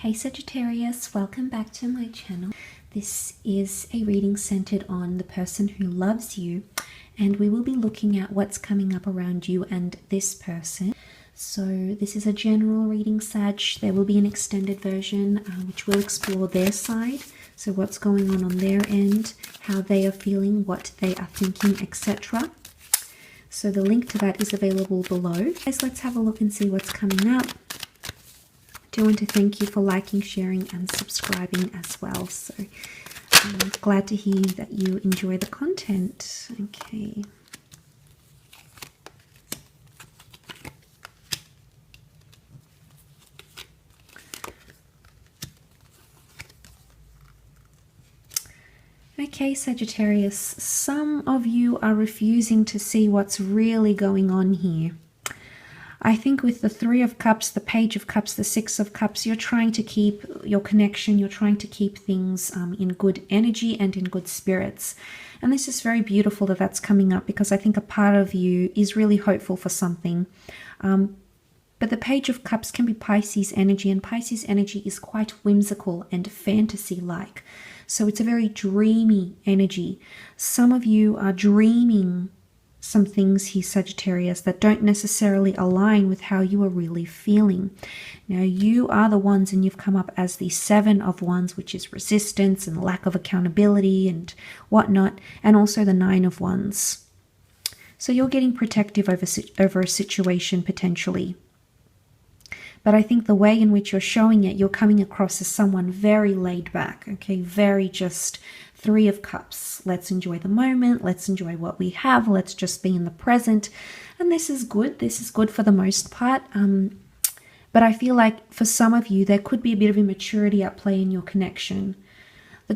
Hey Sagittarius, welcome back to my channel. This is a reading centered on the person who loves you, and we will be looking at what's coming up around you and this person. So this is a general reading, Sag. There will be an extended version which will explore their side. So what's going on their end, how they are feeling, what they are thinking, etc. So the link to that is available below. Guys, let's have a look and see what's coming up. I do want to thank you for liking, sharing and subscribing as well. So I'm glad to hear that you enjoy the content. Okay. Okay, Sagittarius, some of you are refusing to see what's really going on here. I think with the Three of Cups, the Page of Cups, the Six of Cups, you're trying to keep your connection, you're trying to keep things in good energy and in good spirits. And this is very beautiful that that's coming up, because I think a part of you is really hopeful for something. But the Page of Cups can be Pisces energy, and Pisces energy is quite whimsical and fantasy-like. So it's a very dreamy energy. Some of you are dreaming some things here, Sagittarius, that don't necessarily align with how you are really feeling. Now, you are the ones, and you've come up as the Seven of Wands, which is resistance and lack of accountability and whatnot, and also the Nine of Wands. So you're getting protective over a situation potentially. But I think the way in which you're showing it, you're coming across as someone very laid back, okay? Very just Three of Cups. Let's enjoy the moment. Let's enjoy what we have. Let's just be in the present. And this is good. This is good for the most part. But I feel like for some of you, there could be a bit of immaturity at play in your connection. The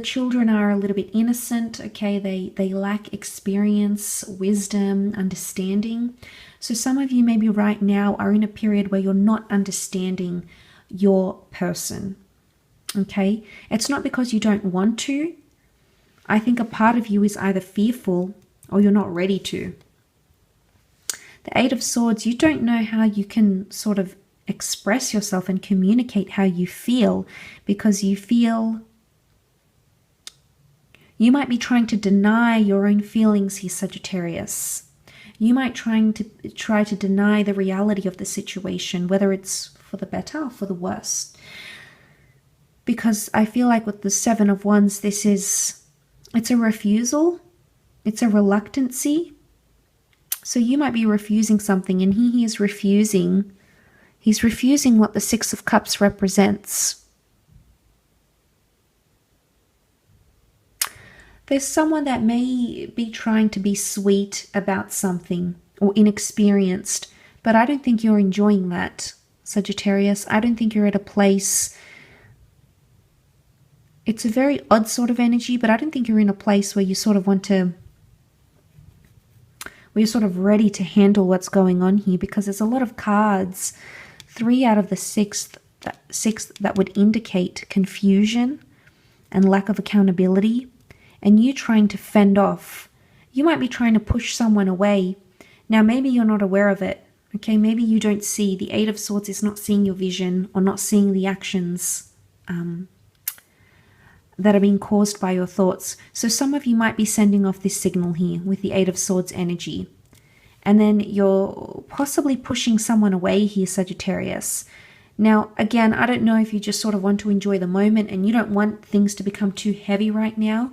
children are a little bit innocent, okay? They lack experience, wisdom, understanding. So some of you maybe right now are in a period where you're not understanding your person, okay? It's not because you don't want to. I think a part of you is either fearful or you're not ready to. The Eight of Swords, you don't know how you can sort of express yourself and communicate how you feel, because you feel you might be trying to deny your own feelings here, Sagittarius. You might try to deny the reality of the situation, whether it's for the better or for the worse. Because I feel like with the Seven of Wands, it's a refusal. It's a reluctancy. So you might be refusing something, and he is refusing. He's refusing what the Six of Cups represents. There's someone that may be trying to be sweet about something or inexperienced, but I don't think you're enjoying that, Sagittarius. I don't think you're at a place. It's a very odd sort of energy, but I don't think you're in a place where you sort of where you're sort of ready to handle what's going on here, because there's a lot of cards, 3 out of the six that would indicate confusion and lack of accountability. And you trying to fend off. You might be trying to push someone away. Now, maybe you're not aware of it. Okay, maybe you don't see. The Eight of Swords is not seeing your vision or not seeing the actions that are being caused by your thoughts. So some of you might be sending off this signal here with the Eight of Swords energy. And then you're possibly pushing someone away here, Sagittarius. Now, again, I don't know if you just sort of want to enjoy the moment and you don't want things to become too heavy right now.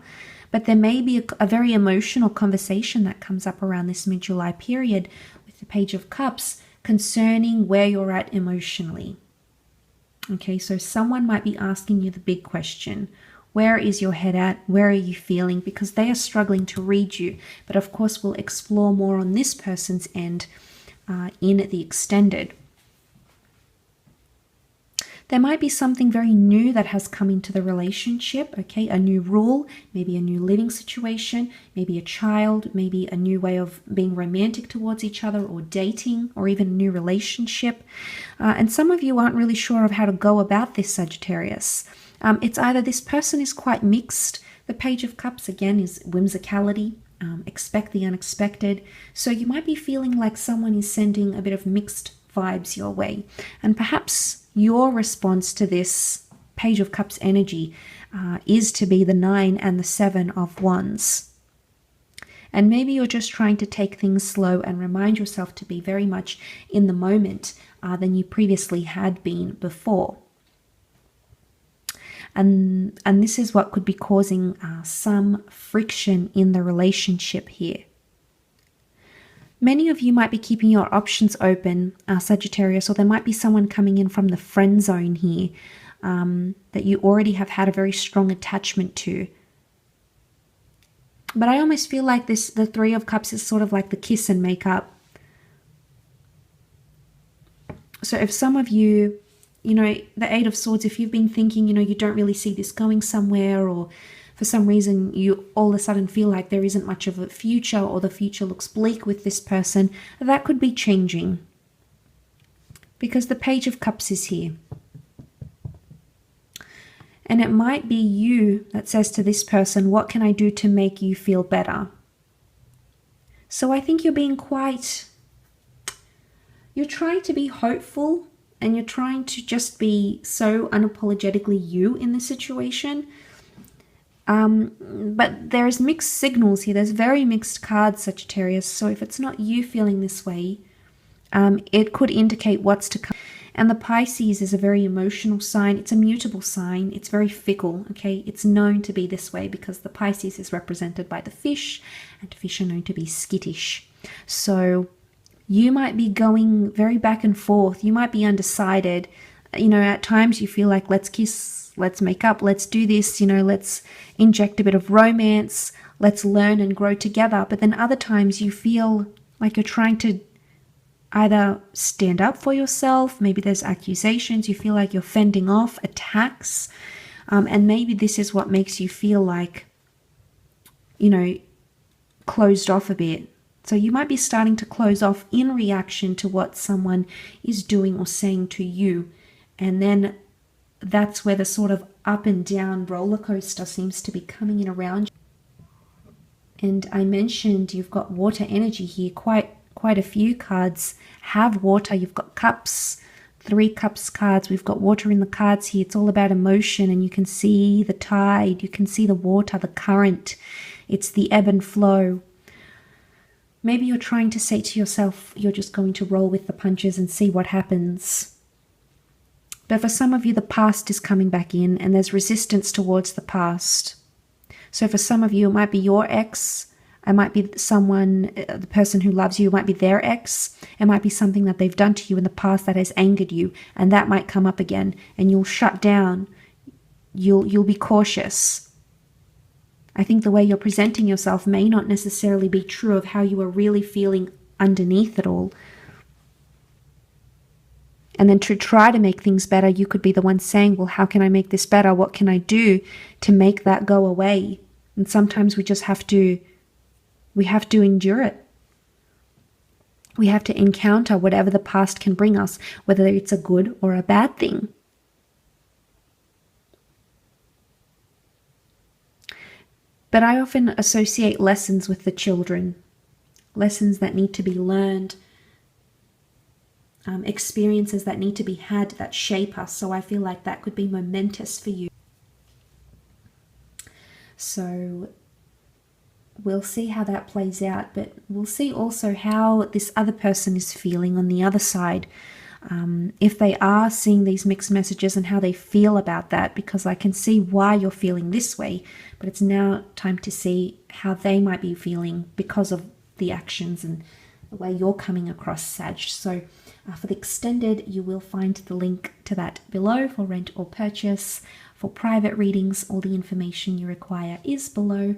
But there may be a very emotional conversation that comes up around this mid-July period with the Page of Cups concerning where you're at emotionally. Okay, so someone might be asking you the big question. Where is your head at? Where are you feeling? Because they are struggling to read you. But of course, we'll explore more on this person's end in the extended. There might be something very new that has come into the relationship, okay? A new rule, maybe a new living situation, maybe a child, maybe a new way of being romantic towards each other, or dating, or even a new relationship. And some of you aren't really sure of how to go about this, Sagittarius. It's either this person is quite mixed. The Page of Cups, again, is whimsicality. Expect the unexpected. So you might be feeling like someone is sending a bit of mixed vibes your way. And perhaps your response to this Page of Cups energy is to be the 9 and the 7 of Wands. And maybe you're just trying to take things slow and remind yourself to be very much in the moment than you previously had been before. And this is what could be causing some friction in the relationship here. Many of you might be keeping your options open, Sagittarius, or there might be someone coming in from the friend zone here that you already have had a very strong attachment to. But I almost feel like the Three of Cups is sort of like the kiss and make up. So if some of you, the Eight of Swords, if you've been thinking, you don't really see this going somewhere, or for some reason you all of a sudden feel like there isn't much of a future, or the future looks bleak with this person, that could be changing. Because the Page of Cups is here. And it might be you that says to this person, what can I do to make you feel better? So I think you're being you're trying to be hopeful, and you're trying to just be so unapologetically you in this situation. But there's mixed signals here. There's very mixed cards, Sagittarius. So if it's not you feeling this way, it could indicate what's to come. And the Pisces is a very emotional sign. It's a mutable sign. It's very fickle, okay? It's known to be this way because the Pisces is represented by the fish, and fish are known to be skittish. So you might be going very back and forth. You might be undecided. At times you feel like, let's kiss, let's make up, let's do this, let's inject a bit of romance, let's learn and grow together. But then other times you feel like you're trying to either stand up for yourself, maybe there's accusations, you feel like you're fending off attacks, and maybe this is what makes you feel like, closed off a bit. So you might be starting to close off in reaction to what someone is doing or saying to you, and then that's where the sort of up and down roller coaster seems to be coming in around you. And I mentioned you've got water energy here. Quite a few cards have water. You've got cups, 3 cups cards. We've got water in the cards here. It's all about emotion, and you can see the tide, you can see the water, the current. It's the ebb and flow. Maybe you're trying to say to yourself, you're just going to roll with the punches and see what happens. But for some of you, the past is coming back in, and there's resistance towards the past. So for some of you, it might be your ex. It might be someone, the person who loves you, it might be their ex. It might be something that they've done to you in the past that has angered you, and that might come up again, and you'll shut down. You'll be cautious. I think the way you're presenting yourself may not necessarily be true of how you are really feeling underneath it all. And then to try to make things better, you could be the one saying, well, how can I make this better? What can I do to make that go away? And sometimes we just have to endure it. We have to encounter whatever the past can bring us, whether it's a good or a bad thing. But I often associate lessons with the children, lessons that need to be learned, experiences that need to be had that shape us. So I feel like that could be momentous for you. So we'll see how that plays out, but we'll see also how this other person is feeling on the other side. If they are seeing these mixed messages and how they feel about that, because I can see why you're feeling this way, but it's now time to see how they might be feeling because of the actions and the way you're coming across, Sag. So for the extended, you will find the link to that below for rent or purchase. For private readings, all the information you require is below.